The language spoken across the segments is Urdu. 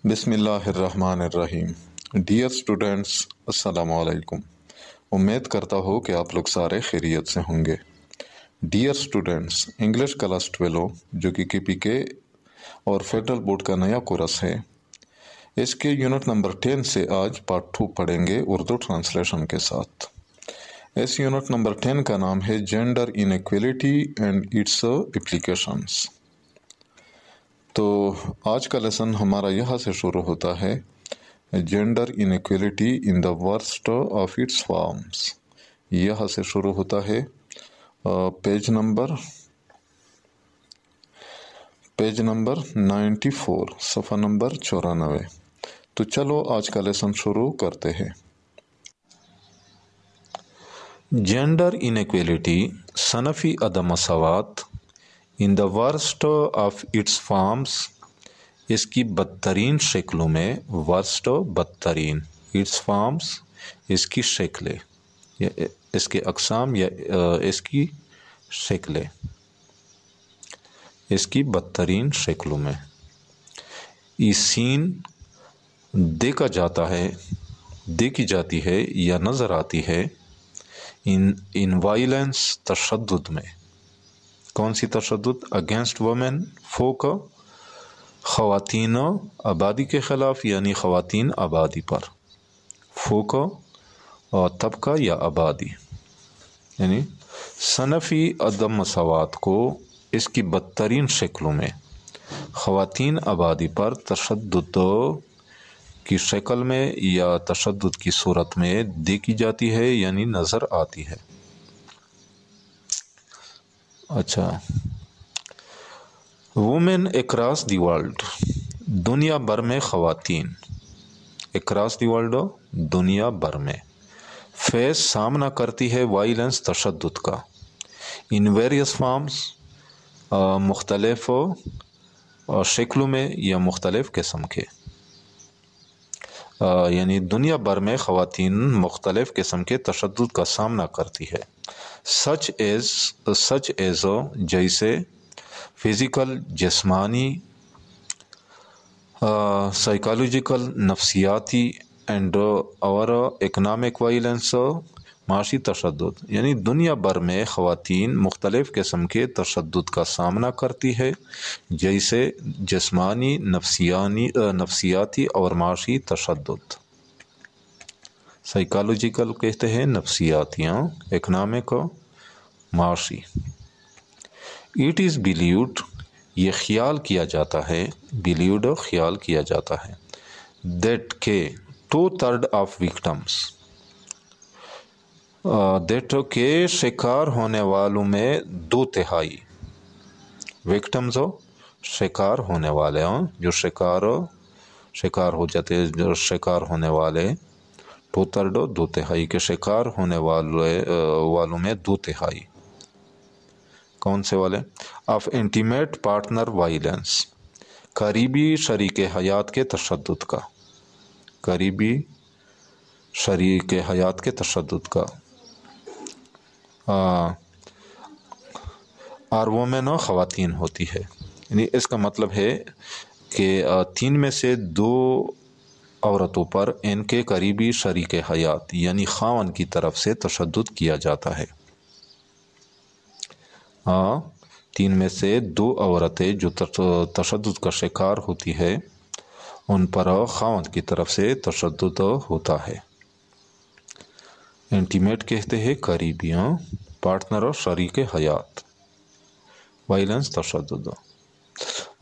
بسم اللہ الرحمن الرحیم۔ ڈیئر اسٹوڈنٹس، السلام علیکم۔ امید کرتا ہوں کہ آپ لوگ سارے خیریت سے ہوں گے۔ ڈیئر اسٹوڈنٹس، انگلش کلاس 12 جو کہ KPK اور فیڈرل بورڈ کا نیا کورس ہے، اس کے یونٹ نمبر 10 سے آج پارٹ 2 پڑھیں گے اردو ٹرانسلیشن کے ساتھ۔ اس یونٹ نمبر 10 کا نام ہے جینڈر انیکویلٹی اینڈ اٹس اپلیکیشنز۔ تو آج کا لیسن ہمارا یہاں سے شروع ہوتا ہے، gender inequality in the worst of its forms. یہاں سے شروع ہوتا ہے پیج نمبر 94، صفحہ نمبر 94۔ تو چلو آج کا لیسن شروع کرتے ہیں۔ جینڈر انیکویلٹی، صنفی عدم مساوات، in the worst of its forms, اس کی بدترین شکلوں میں، ورسٹ بدترین، اٹس فارمز اس کی شکلیں، یا اس کے اقسام، یا اس کی شکلیں، اس کی بدترین شکلوں میں سین دیکھا جاتا ہے، دیکھی جاتی ہے یا نظر آتی ہے ان وائلنس، تشدد میں۔ کون سی تشدد؟ اگینسٹ وومن، فوق خواتین آبادی کے خلاف، یعنی خواتین آبادی پر، فوق طبقہ یا آبادی، یعنی صنفی عدم مساوات کو اس کی بدترین شکلوں میں خواتین آبادی پر تشدد کی شکل میں یا تشدد کی صورت میں دیکھی جاتی ہے، یعنی نظر آتی ہے۔ اچھا، وومن اکراس دی ورلڈ، دنیا بھر میں خواتین، اکراس دی ورلڈ، دنیا بھر میں، فیس، سامنا کرتی ہے، وائلنس، تشدد کا، ان ویریس فارمز، مختلف شکلوں میں یا مختلف قسم کے، یعنی دنیا بھر میں خواتین مختلف قسم کے تشدد کا سامنا کرتی ہے۔ سچ ایز جیسے فزیکل، جسمانی، سائیکالوجیکل، نفسیاتی، اینڈ اور اکنامک وائلنس، معاشی تشدد، یعنی دنیا بھر میں خواتین مختلف قسم کے تشدد کا سامنا کرتی ہے، جیسے جسمانی، نفسیاتی اور معاشی تشدد۔ سائیکالوجیکل کہتے ہیں، نفسیاتی، اکنامک، معاشی۔ اٹ از بلیوڈ، یہ خیال کیا جاتا ہے، بلیوڈ خیال کیا جاتا ہے، دیٹ کہ 2/3 آف وکٹمز، دیٹ کے شکار ہونے والوں میں 2/3، وکٹمز شکار ہونے والے، جو شکار ہو جاتے ہیں، جو شکار ہونے والے، 2/3، 2/3 کے شکار ہونے والوں میں 2/3 کون سے والے؟ آف انٹیمیٹ پارٹنر وائلنس، قریبی شریک حیات کے تشدد کا، قریبی شریک حیات کے تشدد کا، اور وومن خواتین ہوتی ہے، یعنی اس کا مطلب ہے کہ 3 میں سے 2 عورتوں پر ان کے قریبی شریک حیات یعنی خاوند کی طرف سے تشدد کیا جاتا ہے۔ 3 میں سے 2 عورتیں جو تشدد کا شکار ہوتی ہے، ان پر خاوند کی طرف سے تشدد ہوتا ہے۔ انٹیمیٹ کہتے ہیں قریبی، پارٹنر اور شریک حیات، وائلنس، تشدد۔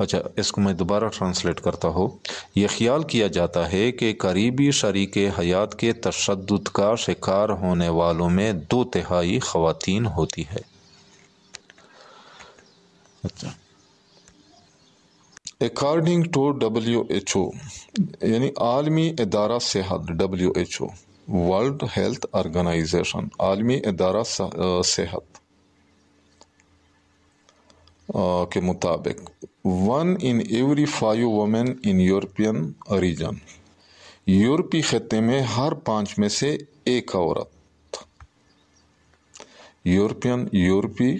اچھا، اس کو میں دوبارہ ٹرانسلیٹ کرتا ہوں۔ یہ خیال کیا جاتا ہے کہ قریبی شریک حیات کے تشدد کا شکار ہونے والوں میں 2/3 خواتین ہوتی ہے۔ اچھا، اکارڈنگ ٹو WHO، یعنی عالمی ادارہ صحت، WHO، ورلڈ ہیلتھ آرگنائزیشن، عالمی ادارہ صحت کے مطابق 1 in every 5 women in European region، یورپی خطے میں ہر 5 میں سے 1 عورت، یورپی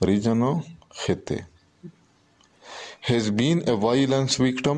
ریجن، خطے، has been a violence victim،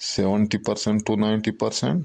70% to 90%,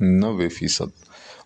90%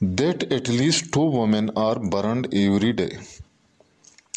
That at least 2 women are burned every day,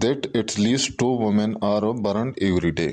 that at least 2 women are burned every day,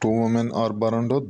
2 women are burned,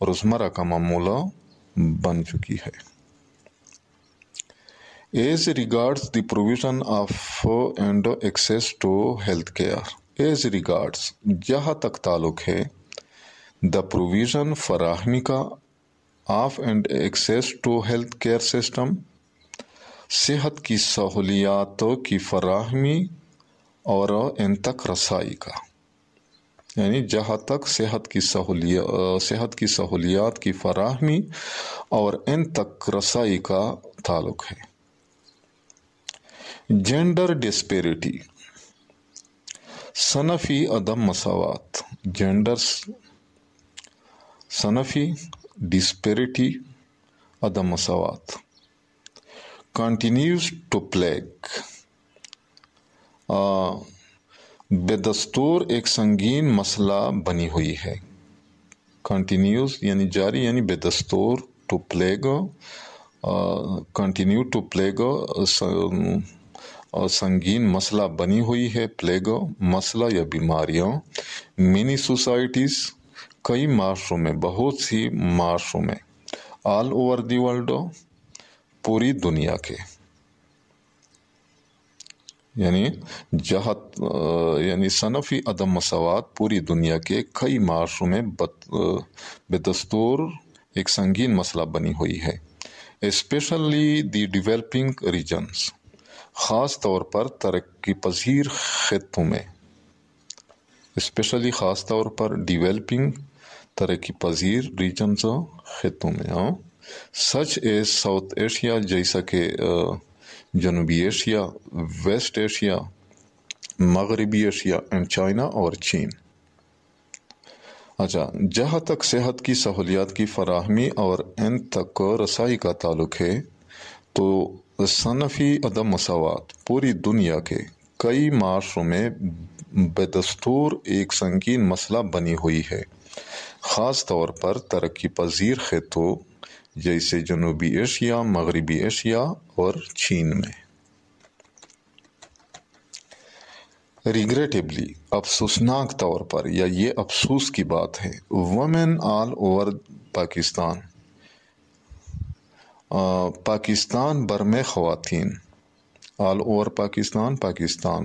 روزمرہ کا معمولہ بن چکی ہے۔ As regards the provision of and access to health care, as regards جہاں تک تعلق ہے دا پروویژن فراہمی کا، of and access to health care system صحت کی سہولیاتوں کی فراہمی اور ان تک رسائی کا، یعنی جہاں تک صحت کی سہولیات کی فراہمی اور ان تک رسائی کا تعلق ہے۔ جینڈر ڈسپیرٹی، صنفی عدم مساوات، صنفی ڈسپیرٹی عدم مساوات، کنٹینیوز ٹو پلیگ، بے دستور ایک سنگین مسئلہ بنی ہوئی ہے۔ کنٹینیوز یعنی جاری، یعنی بے دستور، to plague continue to plague سنگین مسئلہ بنی ہوئی ہے، پلیگ مسئلہ یا بیماریاں، مینی سوسائٹیز کئی معاشروں میں، بہت سی معاشروں میں، آل اوور دی ورلڈ پوری دنیا کے، یعنی صنفی عدم مساوات پوری دنیا کے کئی معاشروں میں بے دستور ایک سنگین مسئلہ بنی ہوئی ہے۔ اسپیشلی دی ڈیولپنگ ریجنز، خاص طور پر ترقی پذیر خطوں میں، اسپیشلی خاص طور پر ڈیولپنگ ترقی پذیر ریجنز خطوں میں، سچ ایز ساؤتھ ایشیا جیسا کہ جنوبی ایشیا، ویسٹ ایشیا، مغربی ایشیا اینڈ چائنا اور چین۔ جہاں تک صحت کی سہولیات کی فراہمی اور ان تک رسائی کا تعلق ہے تو صنفی عدم مساوات پوری دنیا کے کئی معاشروں میں بے دستور ایک سنگین مسئلہ بنی ہوئی ہے، خاص طور پر ترقی پذیر خطوں جیسے جنوبی ایشیا، مغربی ایشیا اور چین میں۔ ریگریٹیبلی، افسوسناک طور پر، یا یہ افسوس کی بات ہے، وومن آل اوور پاکستان بھر میں خواتین، آل اوور پاکستان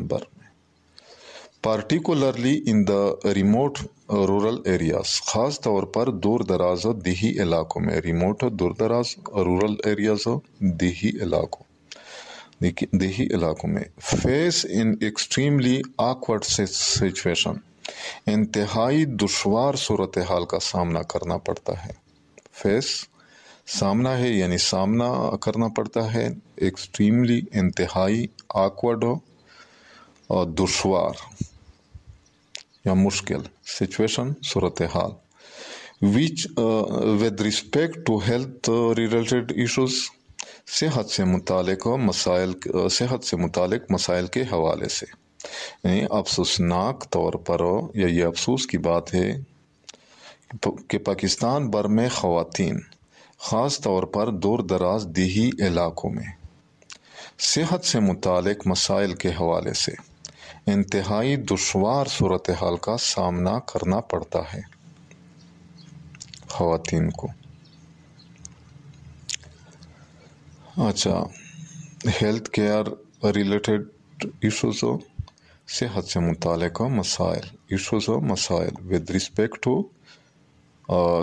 بھر میں، particularly in the remote rural areas, خاص طور پر دور دراز دیہی علاقوں میں، ریموٹ دور دراز رورل ایریاز دیہی علاقوں میں، face in extremely awkward situation, انتہائی دشوار صورتحال کا سامنا کرنا پڑتا ہے۔ فیس سامنا ہے یعنی سامنا کرنا پڑتا ہے، ایکسٹریملی انتہائی، آکورڈ اور دشوار یا مشکل، سچویشن صورتحال، which with respect to health related issues, صحت سے متعلق مسائل کے حوالے سے، یعنی افسوسناک طور پر، یا یہ افسوس کی بات ہے کہ پاکستان بھر میں خواتین، خاص طور پر دور دراز دیہی علاقوں میں، صحت سے متعلق مسائل کے حوالے سے انتہائی دشوار صورتحال کا سامنا کرنا پڑتا ہے خواتین کو۔ ہیلتھ کیئر ریلیٹڈ ایشوز، صحت سے متعلق مسائل، ایشوز مسائل ود رسپیکٹ ٹو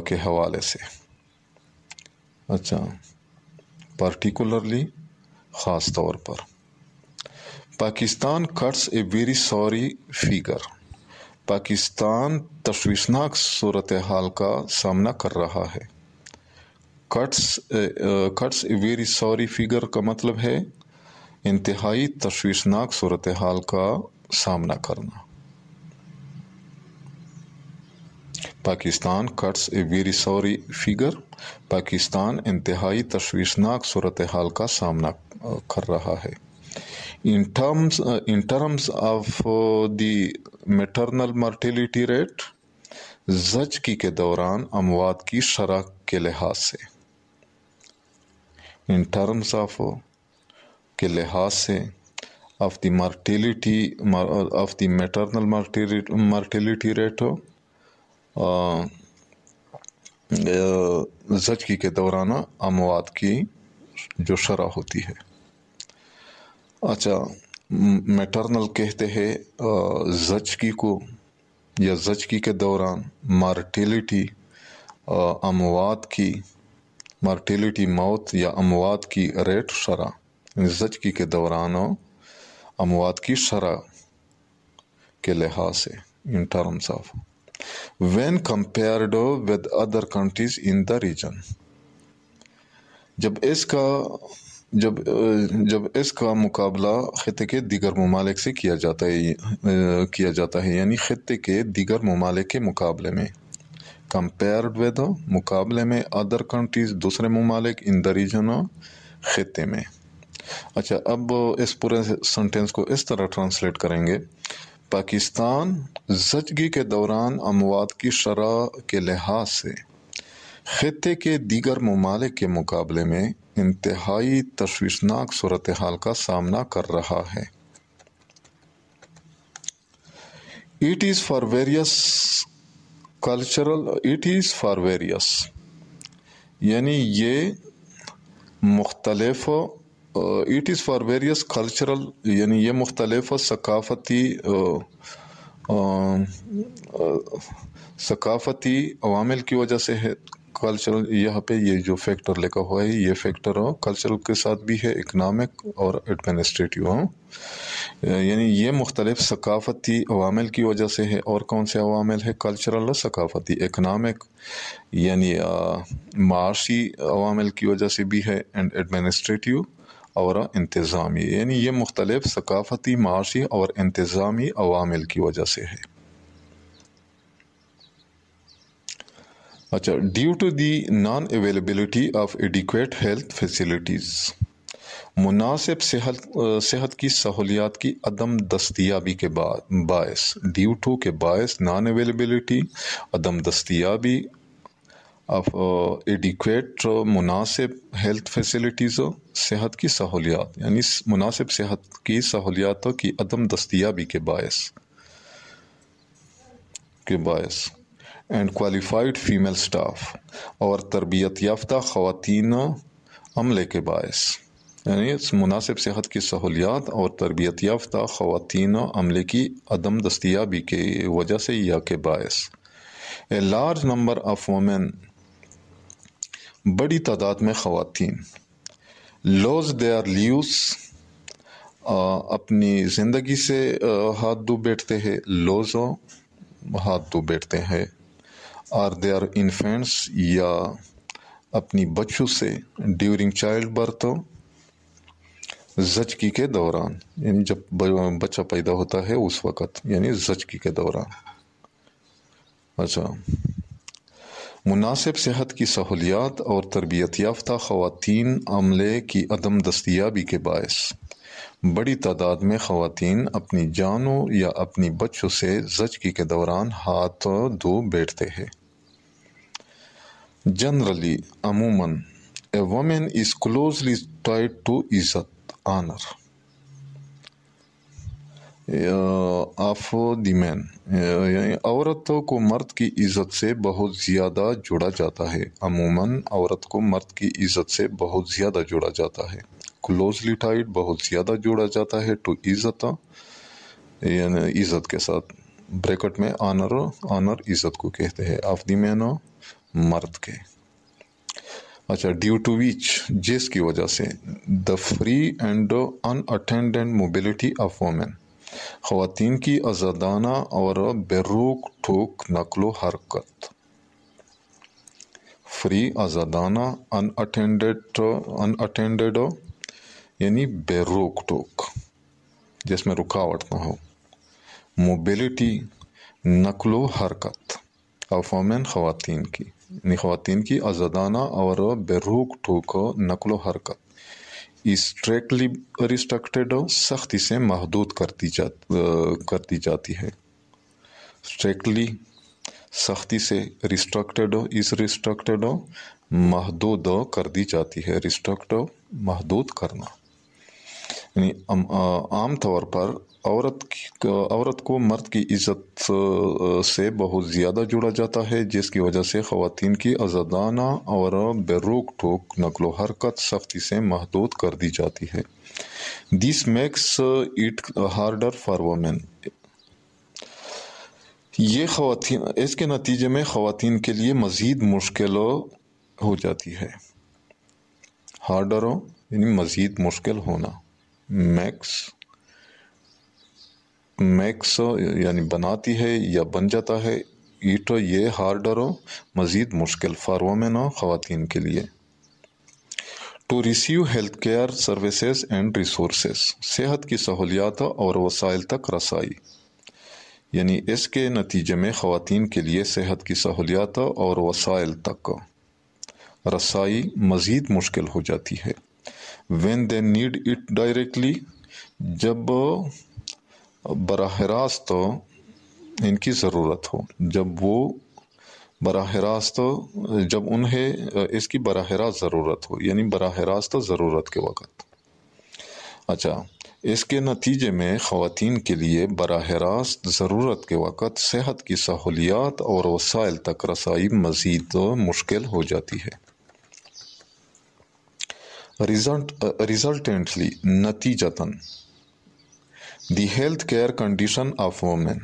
کے حوالے سے، پارٹیکولرلی خاص طور پر۔ Pakistan cuts a very sorry figure, Pakistan تشویشناک صورتحال کا سامنا کر رہا ہے۔ Cuts a very sorry figure کا مطلب ہے انتہائی تشویشناک صورتحال کا سامنا کرنا۔ Pakistan cuts a very sorry figure, Pakistan انتہائی تشویشناک صورتحال کا سامنا کر رہا ہے۔ In terms of the maternal mortality rate، زچگی کے دوران اموات کی شرح کے لحاظ سے، in terms of کے لحاظ سے of the maternal mortality rate، زچگی کے دوران اموات کی جو شرح ہوتی ہے. اچھا، میٹرنل کہتے ہیں زچگی کو یا زچگی کے دوران مارٹیلٹی اموات کی مارٹیلٹی موت یا اموات کی ریٹ شرح، زچگی کے دوران اموات کی شرح کے لحاظ سے ان terms of when compared with other countries in the region. جب اس کا مقابلہ خطے کے دیگر ممالک سے کیا جاتا ہے یعنی خطے کے دیگر ممالک کے مقابلے میں. compared with مقابلے میں other countries دوسرے ممالک in the region خطے میں. اچھا، اب اس پورے سنٹینس کو اس طرح ٹرانسلیٹ کریں گے: پاکستان زچگی کے دوران اموات کی شرح کے لحاظ سے خطے کے دیگر ممالک کے مقابلے میں انتہائی تشویشناک صورتحال کا سامنا کر رہا ہے. It is for various یعنی یہ مختلف یعنی یہ مختلف ثقافتی عوامل کی وجہ سے ہے. کلچرل، یہاں پہ یہ جو فیکٹر لکھا ہوا ہے یہ فیکٹر کلچرل کے ساتھ بھی ہے، اکنامک اور ایڈمنسٹریٹیو، یعنی یہ مختلف ثقافتی عوامل کی وجہ سے ہے. اور کون سے عوامل ہے؟ کلچرل، ثقافتی، اکنامک یعنی معاشی عوامل کی وجہ سے بھی ہے، اینڈ ایڈمنسٹریٹیو اور انتظامی، یعنی یہ مختلف ثقافتی، معاشی اور انتظامی عوامل کی وجہ سے ہے. اچھا، due to the non availability of adequate health facilities, مناسب صحت کی سہولیات کی عدم دستیابی کے باعث، ڈیو ٹو کے باعث، نان اویلیبلٹی عدم دستیابی آف ایڈیکویٹ مناسب ہیلتھ فیسلٹیز، صحت کی سہولیات یعنی مناسب صحت کی سہولیاتوں کی عدم دستیابی کے باعث اینڈ کوالیفائڈ فیمیل سٹاف اور تربیت یافتہ خواتین عملے کے باعث، یعنی مناسب صحت کی سہولیات اور تربیت یافتہ خواتین عملے کی عدم دستیابی کی وجہ سے یا کے باعث. A large number of women, بڑی تعداد میں خواتین، لوز دیئر لیوز، اپنی زندگی سے ہاتھ دھو بیٹھتے ہیں، لوزو ہاتھ دھو بیٹھتے ہیں، آر دیئر انفینٹس یا اپنی بچوں سے، ڈیورنگ چائلڈ برتھ، زچگی کے دوران، یعنی جب بچہ پیدا ہوتا ہے اس وقت، یعنی زچگی کے دوران. اچھا، مناسب صحت کی سہولیات اور تربیت یافتہ خواتین عملے کی عدم دستیابی کے باعث بڑی تعداد میں خواتین اپنی جانوں یا اپنی بچوں سے زچگی کے دوران ہاتھ دھو بیٹھتے ہیں. جنرلی، عموماً، a woman is closely tied to عزت، آنر آف دی مین، یعنی عورت کو مرد کی عزت سے بہت زیادہ جڑا جاتا ہے. عموماً عورت کو مرد کی عزت سے بہت زیادہ جڑا جاتا ہے. کلوزلی ٹائڈ، بہت زیادہ جڑا جاتا ہے، ٹو عزت یعنی عزت کے ساتھ، بریکٹ میں آنر عزت کو کہتے ہیں، آف دی مین مرد کے. اچھا، ڈیو ٹو وچ جس کی وجہ سے، the free and unattended mobility of women, خواتین کی آزادانہ اور بے روک ٹوک نقل و حرکت. فری، آزادانہ، ان اٹینڈڈ یعنی بے روک ٹوک، جس میں رکاوٹ نہ ہو. موبلٹی، نقل و حرکت، آف وومن، خواتین کی، یعنی خواتین کی آزادانہ اور بے روک ٹوک نقل و حرکت. اسٹریکٹلی ریسٹرکٹیڈ، سختی سے محدود کر دی جاتی ہے. اسٹریکٹلی، سختی سے، ریسٹرکٹیڈ از ریسٹرکٹیڈ، محدود کر دی جاتی ہے. ریسٹرکٹ، محدود کرنا، یعنی عام طور پر عورت کو مرد کی عزت سے بہت زیادہ جڑا جاتا ہے، جس کی وجہ سے خواتین کی آزادانہ اور بے روک ٹوک نقل و حرکت سختی سے محدود کر دی جاتی ہے۔ This makes it harder for women۔ اس کے نتیجے میں خواتین کے لیے مزید مشکل ہو جاتی ہے۔ ہارڈر یعنی مزید مشکل ہونا، میکس یعنی بناتی ہے یا بن جاتا ہے، ایٹ یہ ہارڈر مزید مشکل، فار وومن خواتین کے لیے۔ To receive health care services and resources, صحت کی سہولیات اور وسائل تک رسائی، یعنی اس کے نتیجے میں خواتین کے لیے صحت کی سہولیات اور وسائل تک رسائی مزید مشکل ہو جاتی ہے۔ when they need it directly، جب براہ راست ان کی ضرورت ہو، جب انہیں اس کی براہ راست ضرورت ہو، یعنی براہ راست ضرورت کے وقت۔ اچھا، اس کے نتیجے میں خواتین کے لیے براہ راست ضرورت کے وقت صحت کی سہولیات اور وسائل تک رسائی مزید مشکل ہو جاتی ہے۔ ریزلٹنٹلی، نتیجتاً، the health care condition of women,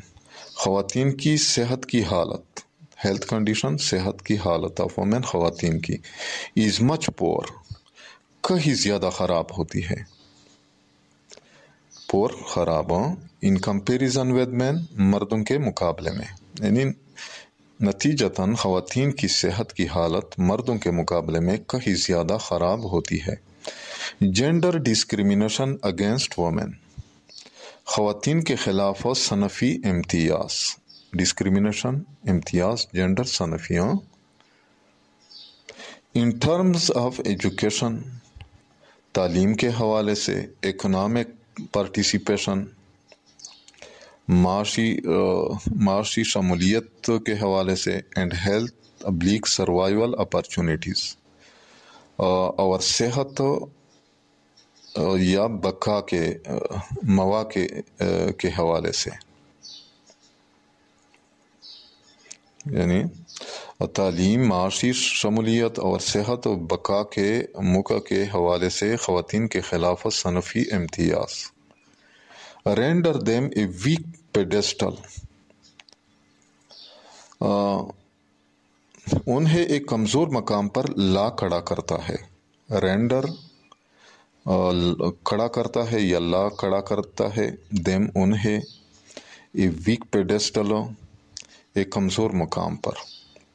خواتین کی صحت کی حالت، ہیلتھ کنڈیشن صحت کی حالت آف وومن خواتین کی، از مچ پور، کہیں زیادہ خراب ہوتی ہے، پور خراب، ان کمپیریزن ود مین، مردوں کے مقابلے میں، یعنی نتیجتاً خواتین کی صحت کی حالت مردوں کے مقابلے میں کہیں زیادہ خراب ہوتی ہے۔ جینڈر ڈسکریمنیشن اگینسٹ وومن، خواتین کے خلاف صنفی امتیاز، ڈسکریمنیشن امتیاز، جینڈر صنفیاں۔ ان ٹرمز آف ایجوکیشن، تعلیم کے حوالے سے، اکنامک پارٹیسپیشن، معاشی شمولیت کے حوالے سے، and health oblique survival opportunities, اور صحت یا بقا کے مواقع کے حوالے سے، یعنی تعلیم، معاشی شمولیت اور صحت و بقا کے موقع کے حوالے سے خواتین کے خلاف صنفی امتیاز۔ Render them a weak pedestal, انہیں ایک کمزور مقام پر لا کھڑا کرتا ہے۔ رینڈر کھڑا کرتا ہے یا لا کھڑا کرتا ہے، دیم انہیں، اے ویک پیڈسٹل ایک کمزور مقام پر،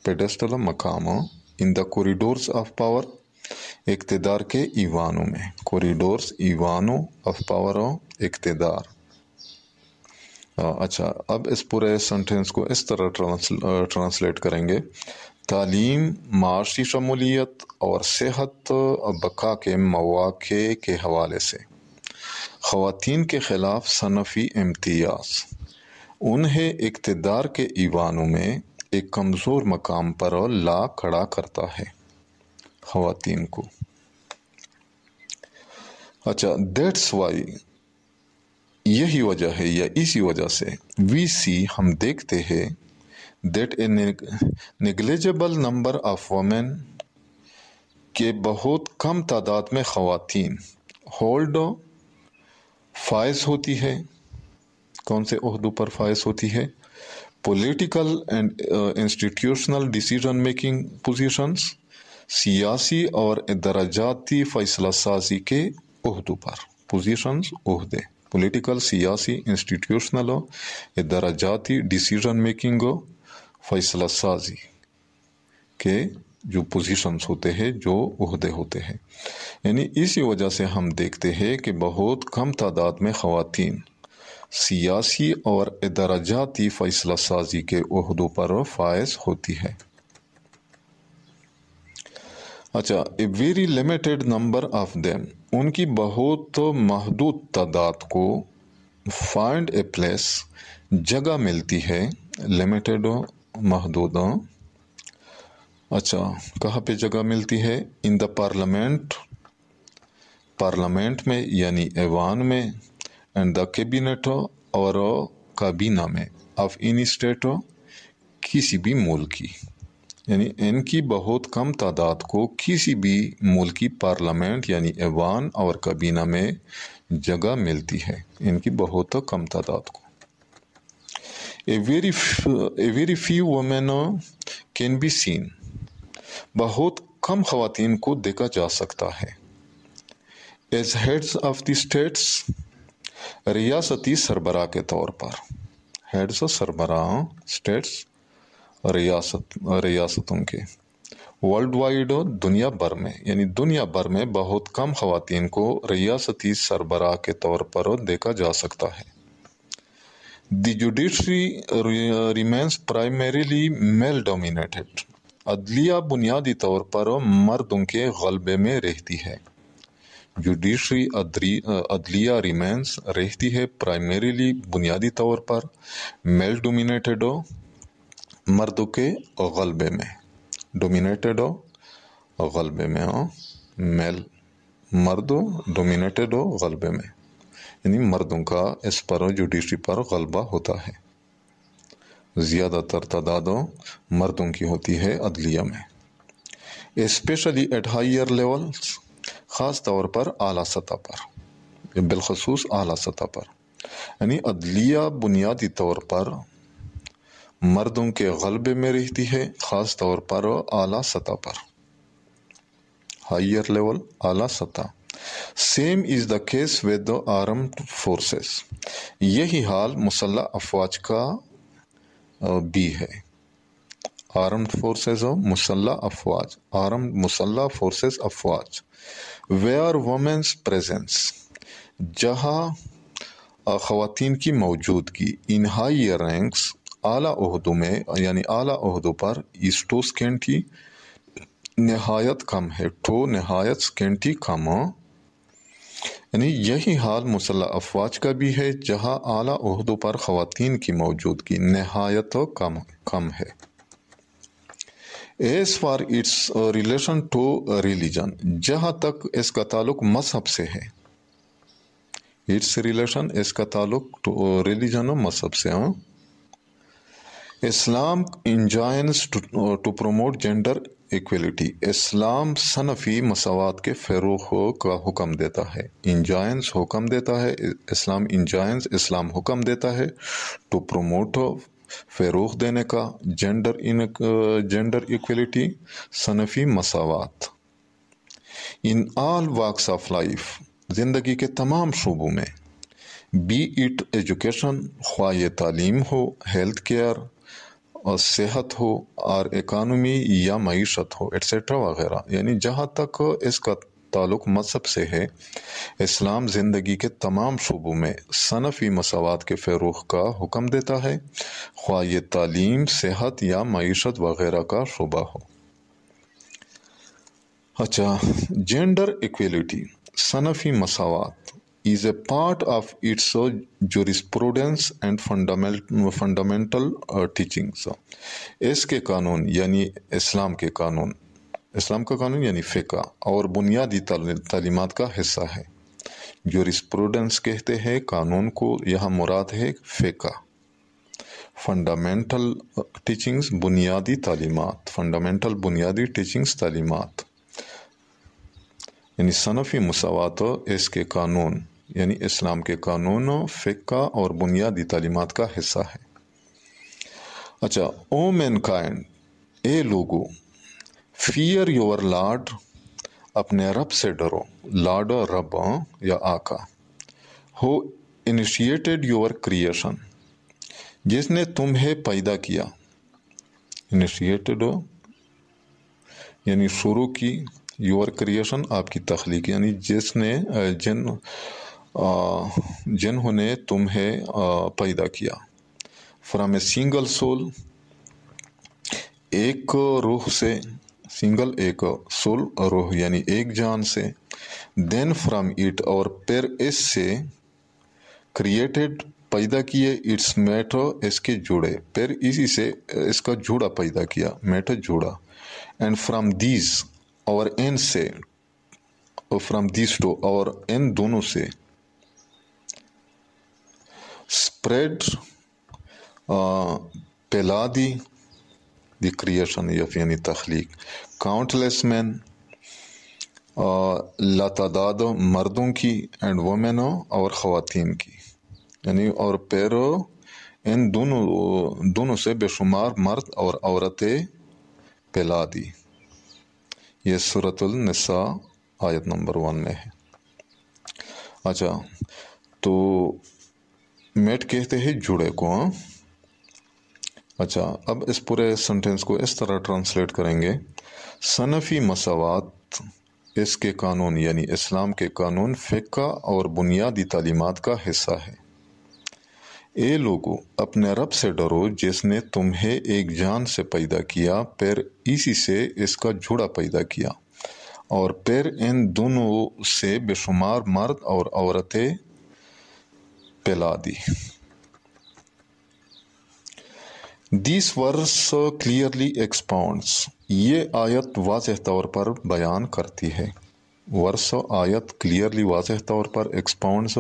پیڈسٹل مقام، ان دا کوریڈورز آف پاور اقتدار کے ایوانوں میں، کوریڈورز ایوانوں آف پاور اقتدار۔ اچھا، اب اس پورے سنٹینس کو اس طرح ٹرانسلیٹ کریں گے، تعلیم، معاشی شمولیت اور صحت بقا کے مواقع کے حوالے سے خواتین کے خلاف صنفی امتیاز انہیں اقتدار کے ایوانوں میں ایک کمزور مقام پر لا کھڑا کرتا ہے خواتین کو۔ اچھا، دیٹس وائی، یہی وجہ ہے یا اسی وجہ سے، وی سی ہم دیکھتے ہیں، that a negligible number of women کہ بہت کم تعداد میں خواتین ہولڈ فائز ہوتی ہے، کون سے عہدوں پر فائز ہوتی ہے، political and institutional decision making positions, سیاسی اور درجاتی فیصلہ سازی کے عہدوں پر، پوزیشنز عہدے، پولیٹیکل، سیاسی، انسٹیٹیوشنل، درجاتی، ڈیسیژن میکنگ، فیصلہ سازی کے جو پوزیشنز ہوتے ہیں، جو عہدے ہوتے ہیں، یعنی اسی وجہ سے ہم دیکھتے ہیں کہ بہت کم تعداد میں خواتین سیاسی اور درجاتی فیصلہ سازی کے عہدوں پر فائز ہوتی ہے۔ اچھا، a very limited number of them, ان کی بہت محدود تعداد کو، فائنڈ اے پلیس، جگہ ملتی ہے، لمیٹڈ محدود، اچھا کہاں پہ جگہ ملتی ہے، ان دا پارلیمنٹ، پارلیمنٹ میں یعنی ایوان میں، اینڈ دا کیبینٹ اور کابینہ میں آف اینی اسٹیٹ کسی بھی ملک کی، یعنی ان کی بہت کم تعداد کو کسی بھی ملک کی پارلیمنٹ یعنی ایوان اور کابینہ میں جگہ ملتی ہے، ان کی بہت کم تعداد کو۔ A very few women can be seen، بہت کم خواتین کو دیکھا جا سکتا ہے۔ As heads of the states، ریاستی سربراہ کے طور پر، ہیڈز سربراہ، اسٹیٹس ریاستوں کے، ورلڈ وائڈ دنیا بھر میں، یعنی دنیا بھر میں بہت کم خواتین کو ریاستی سربراہ کے طور پر دیکھا جا سکتا ہے۔ The judiciary remains primarily male dominated, عدلیہ بنیادی طور پر مردوں کے غلبے میں رہتی ہے۔ جوڈیشری عدلیہ ریمینس رہتی ہے پرائمریلی بنیادی طور پر میل ڈومینیٹڈ مردوں کے غلبے میں، ڈومینیٹڈ غلبے میں، میل مرد ڈومینیٹڈ غلبے میں، یعنی مردوں کا اس پر جوڈیشری پر غلبہ ہوتا ہے، زیادہ تر تعداد مردوں کی ہوتی ہے عدلیہ میں۔ اسپیشلی ایٹ ہائر لیولز، خاص طور پر اعلیٰ سطح پر، بالخصوص اعلیٰ سطح پر، یعنی عدلیہ بنیادی طور پر مردوں کے غلبے میں رہتی ہے، خاص طور پر اعلیٰ سطح پر، ہائر لیول، اعلیٰ سطح۔ Same is the case with armed forces, یہی حال مسلح افواج کا بھی ہے۔ آرمڈ فورسز، مسلح افواج، آرمڈ مسلح فورسز افواج۔ ویئر وومنس پریزنس، جہاں خواتین کی موجودگی، ان ہائی رینکس، اعلیٰ عہدوں میں، یعنی اعلیٰ عہدوں پر، ایسٹو سکینٹی، نہایت کم ہے، ٹو نہایت سکینٹی کم، یعنی یہی حال مسلح افواج کا بھی ہے جہاں اعلیٰ عہدوں پر خواتین کی موجودگی نہایت کم ہے۔ As far its relation to religion, جہاں تک اس کا تعلق مذہب سے ہے، اٹس ریلیشن، اس کا تعلق ٹو ریلیجن، مذہب سے، اسلام انجائنز ٹو پروموٹ جینڈر ایکویلٹی، اسلام صنفی مساوات کے فروغ کا حکم دیتا ہے۔ انجائنز حکم دیتا ہے، اسلام انجائنز، اسلام حکم دیتا ہے، ٹو پروموٹ فروغ دینے کا، جینڈر ایکویلٹی، صنفی مساوات، ان آل واکس آف لائف، زندگی کے تمام شعبوں میں، بی اٹ ایجوکیشن، خواہ یہ تعلیم ہو، ہیلتھ کیئر اور صحت ہو، اور اکانومی یا معیشت ہو، ایٹسیٹرا وغیرہ، یعنی جہاں تک اس کا تعلق مذہب سے ہے، اسلام زندگی کے تمام شعبوں میں صنفی مساوات کے فروغ کا حکم دیتا ہے، خواہ یہ تعلیم، صحت یا معیشت وغیرہ کا شعبہ ہو۔ اچھا، جینڈر ایکویلٹی، صنفی مساوات is a part of its jurisprudence and fundamental teachings، اس کے قانون یعنی اسلام کے قانون، اسلام کا قانون یعنی فقہ اور بنیادی تعلیمات کا حصہ ہے۔ جورسپروڈنس کہتے ہیں قانون کو، یہاں مراد ہے فقہ۔ فنڈامنٹل ٹیچنگز، بنیادی تعلیمات، فنڈامنٹل بنیادی ٹیچنگز، تعلیمات، یعنی صنفی مساوات، اس کے قانون یعنی اسلام کے قانون، فقہ اور بنیادی تعلیمات کا حصہ ہے۔ اچھا، او مین کائنڈ، اے لوگو، فیئر یور لارڈ، اپنے رب سے ڈرو، لارڈ رب یا آقا، ہو انیشیٹڈ یور کریشن، جس نے تمہیں پیدا کیا، انیشیٹڈ یعنی شروع کی، یور کریشن آپ کی تخلیق، یعنی جس نے جنہوں نے تمہیں پیدا کیا، فرام اے سنگل سول، ایک روح سے، سنگل ایک، سول روح یعنی ایک جان سے، دین فرام اٹ اور پھر اس سے، کریٹڈ پیدا کیے، اٹس میٹ اس کے جوڑے، پھر اسی سے اس کا جوڑا پیدا کیا، میٹ جوڑا، اینڈ فرام دیز اور ان سے، فرام دیز ٹو اور ان دونوں سے، spread, پھیلا دی کریشن یعنی تخلیق. countless men, لاتعداد مردوں کی، اینڈ وومن اور خواتین کی، یعنی اور پھر ان دونوں سے بے شمار مرد اور عورتیں پھیلا دی. یہ سورۃ النساء آیت نمبر 1 میں ہے. اچھا، تو میٹ کہتے ہیں جوڑے کو. اچھا، اب اس پورے سنٹینس کو اس طرح ٹرانسلیٹ کریں گے. صنفی مساوات اس کے قانون یعنی اسلام کے قانون، فقہ اور بنیادی تعلیمات کا حصہ ہے. اے لوگو، اپنے رب سے ڈرو جس نے تمہیں ایک جان سے پیدا کیا، پھر اسی سے اس کا جوڑا پیدا کیا، اور پھر ان دونوں سے بے شمار مرد اور عورتیں پھیلا دی. This verse clearly expounds. یہ آیت واضح طور پر بیان کرتی ہے. آیت clearly واضح طور پر expounds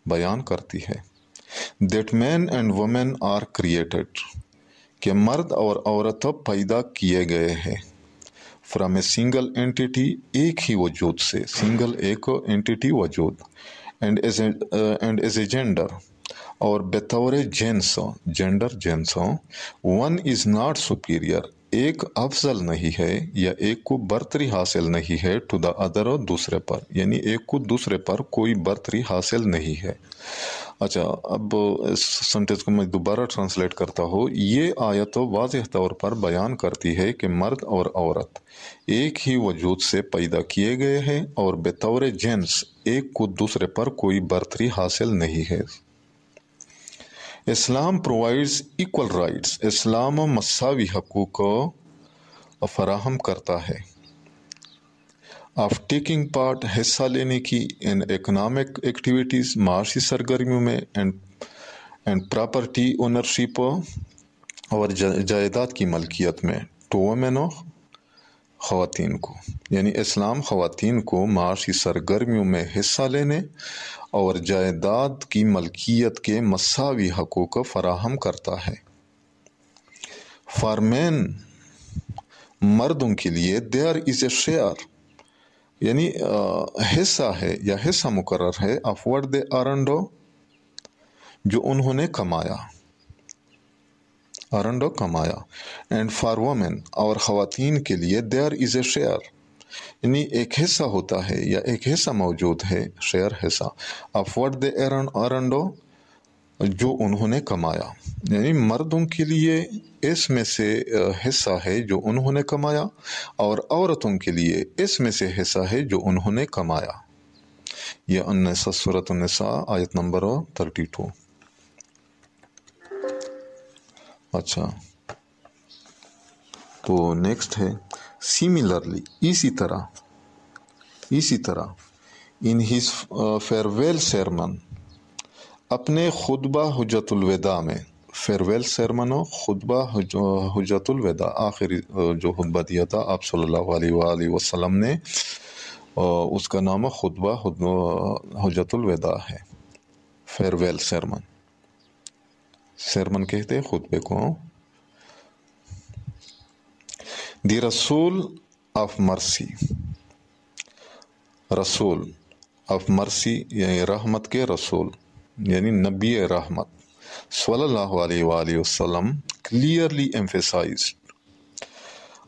بیان کرتی ہے. That men and women are created. کہ مرد اور عورت پیدا کیے گئے ہیں. From a single entity، ایک ہی وجود سے. single ایک entity وجود. And as a gender، اور بطور جنس، جینڈر جنس. ون از ناٹ سپیریئر، ایک افضل نہیں ہے یا ایک کو برتری حاصل نہیں ہے، ٹو دا ادر، دوسرے پر، یعنی ایک کو دوسرے پر کوئی برتری حاصل نہیں ہے. اچھا، اب اس سنٹینس کو میں دوبارہ ٹرانسلیٹ کرتا ہوں. یہ آیت واضح طور پر بیان کرتی ہے کہ مرد اور عورت ایک ہی وجود سے پیدا کیے گئے ہیں اور بطور جنس ایک کو دوسرے پر کوئی برتری حاصل نہیں ہے. اسلام پرووائڈز ایکول رائٹس، اسلام مساوی حقوق فراہم کرتا ہے. آف ٹیکنگ پارٹ، حصہ لینے کی، ان اکنامک ایکٹیویٹیز، معاشی سرگرمیوں میں، اینڈ پراپرٹی اونرشپ، اور جائیداد کی ملکیت میں، ٹو وومن، خواتین کو. یعنی اسلام خواتین کو معاشی سرگرمیوں میں حصہ لینے اور جائیداد کی ملکیت کے مساوی حقوق فراہم کرتا ہے. فار مین، مردوں کے لیے، دیر از اے شیئر، یعنی حصہ ہے یا حصہ مقرر ہے، آف واٹ دے ارنڈو، جو انہوں نے کمایا، ارنڈو کمایا. اینڈ فار وومن، اور خواتین کے لیے، دیر از اے شیئر، یعنی ایک حصہ ہوتا ہے یا ایک حصہ موجود ہے، شیئر حصہ، آف واٹ دے ارنڈو، جو انہوں نے کمایا. یعنی مردوں کے لیے اس میں سے حصہ ہے جو انہوں نے کمایا، اور عورتوں کے لیے اس میں سے حصہ ہے جو انہوں نے کمایا. یہ سورۃ النساء آیت نمبر 32. اچھا، تو نیکسٹ ہے سیملرلی، اسی طرح ان ہز فیئرویل سیرمن، اپنے خطبہ حجت الوداع میں. فیئرویل سیرمن و خطبہ حجت الوداع، آخری جو خطبہ دیا تھا آپ صلی اللہ علیہ وآلہ وسلم نے، اس کا نام خطبہ حجت الوداع ہے. فیئرویل سیرمن، سیرمن کہتے ہیں خطبے کو. دی رسول آف مرسی، رسول آف مرسی یعنی رحمت کے رسول، یعنی نبی رحمت صلی اللہ علیہ وآلہ وسلم، کلیئرلی ایمفیسائزڈ.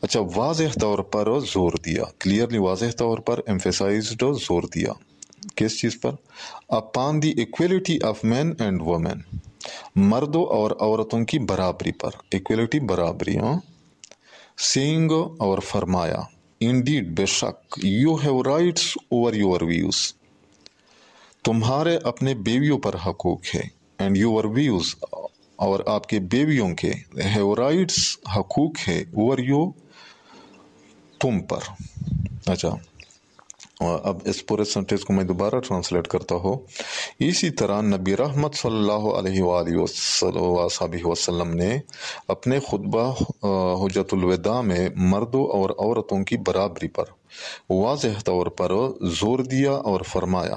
اچھا، واضح طور پر زور دیا، کلیئرلی واضح طور پر ایمفیسائزڈ زور دیا. کس چیز پر؟ Upon the equality of man and women, مردوں اور عورتوں کی برابری پر، ایکویلٹی برابری. سینگ، اور فرمایا، انڈیڈ بے شک، you have rights over your wives, تمہارے اپنے بیویوں پر حقوق ہے، اینڈ یور ویوز، اور آپ کے بیویوں کے، ہیو رائٹس حقوق ہے، اوور یو، تم پر. اچھا، اب اس پورے سنٹینس کو میں دوبارہ ٹرانسلیٹ کرتا ہوں. اسی طرح نبی رحمت صلی اللہ علیہ وآلہ وسلم نے اپنے خطبہ حجت الوداع میں مردوں اور عورتوں کی برابری پر واضح طور پر زور دیا اور فرمایا،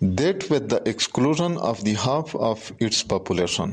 That with the exclusion of the half of its population,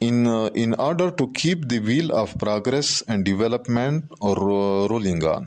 in order to keep the wheel of progress and development or rolling on,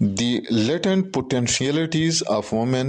The latent potentialities of women